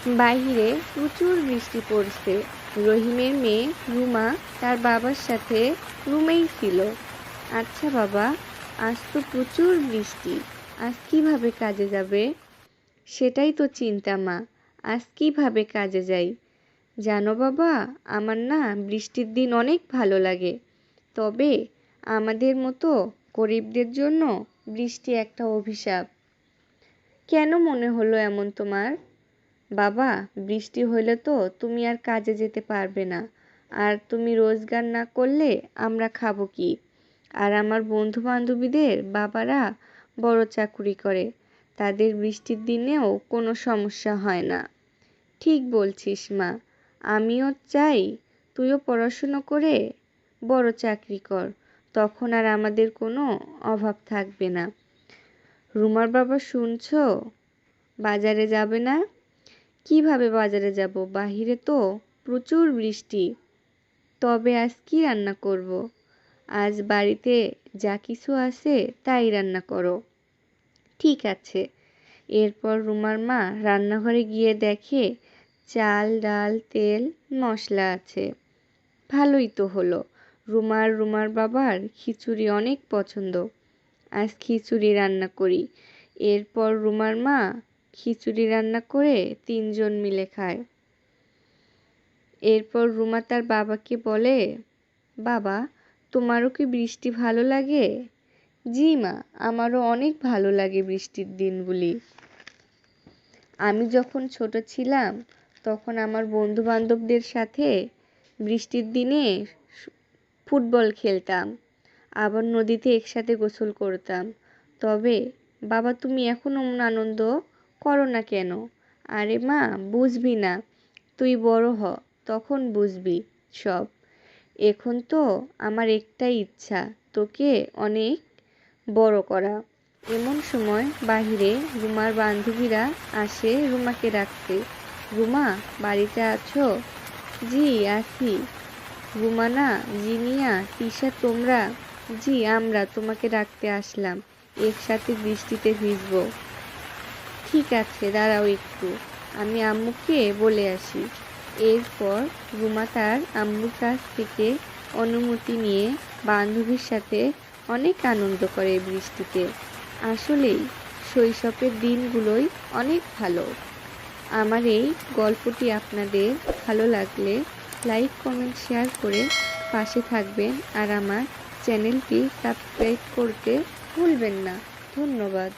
বাইরে প্রচুর বৃষ্টি পড়ছে। রহিমের মেয়ে রুমা তার বাবার সাথে রুমেই ছিল। আচ্ছা বাবা, আজ তো প্রচুর বৃষ্টি, আজ কিভাবে কাজে যাবে? সেটাই তো চিন্তা মা, আজ কিভাবে কাজে যাই? জানো বাবা, আমার না বৃষ্টির দিন অনেক ভালো লাগে। তবে আমাদের মতো গরিবদের জন্য বৃষ্টি একটা অভিশাপ। কেন মনে হলো এমন তোমার? বাবা, বৃষ্টি হইলে তো তুমি আর কাজে যেতে পারবে না, আর তুমি রোজগার না করলে আমরা খাবো কি? আর আমার বন্ধু বান্ধবীদের বাবারা বড় চাকুরি করে, তাদের বৃষ্টির দিনেও কোনো সমস্যা হয় না। ঠিক বলছিস মা, আমিও চাই তুইও পড়াশুনো করে বড় চাকরি কর, তখন আর আমাদের কোনো অভাব থাকবে না। রুমার বাবা, শুনছো? বাজারে যাবে না? কিভাবে বাজারে যাব? বাহিরে তো প্রচুর বৃষ্টি। তবে আজ কি রান্না করব? আজ বাড়িতে যা কিছু আছে তাই রান্না করো। ঠিক আছে। এরপর রুমার মা রান্নাঘরে গিয়ে দেখে চাল, ডাল, তেল, মশলা আছে। ভালোই তো হলো। রুমার বাবার খিচুড়ি অনেক পছন্দ। আজ খিচুড়ি রান্না করি। এরপর রুমার মা খিচুড়ি রান্না করে 3 জন মিলে খায়। এরপর রুমা তার বাবাকে বলে, বাবা, তোমারও কি বৃষ্টি ভালো লাগে? জি মা, আমারও অনেক ভালো লাগে বৃষ্টির দিনগুলি। আমি যখন ছোট ছিলাম তখন আমার বন্ধু বান্ধবদের সাথে বৃষ্টির দিনে ফুটবল খেলতাম, আবার নদীতে একসাথে গোসল করতাম। তবে বাবা, তুমি এখনো আনন্দ করো না কেন? আরে মা, বুঝবি না, তুই বড় হ, তখন বুঝবি সব। এখন তো আমার একটাই ইচ্ছা, তোকে অনেক বড় করা। এমন সময় বাহিরে রুমার বান্ধবীরা আসে রুমাকে ডাকতে। রুমা, বাড়িতে আছো? জি আছি। রুমানা, জিনিয়া, তিশা, তোমরা? জি, আমরা তোমাকে ডাকতে আসলাম, একসাথে বৃষ্টিতে ভিজবো। ঠিক আছে, দাঁড়াও একটু, আমি আম্মুকে বলে আসি। এরপর রুমা তার আম্মুর কাছ থেকে অনুমতি নিয়ে বান্ধবীর সাথে অনেক আনন্দ করে বৃষ্টিতে। আসলেই শৈশবের দিনগুলোই অনেক ভালো। আমার এই গল্পটি আপনাদের ভালো লাগলে লাইক, কমেন্ট, শেয়ার করে পাশে থাকবেন, আর আমার চ্যানেলটি সাবস্ক্রাইব করতে ভুলবেন না। ধন্যবাদ।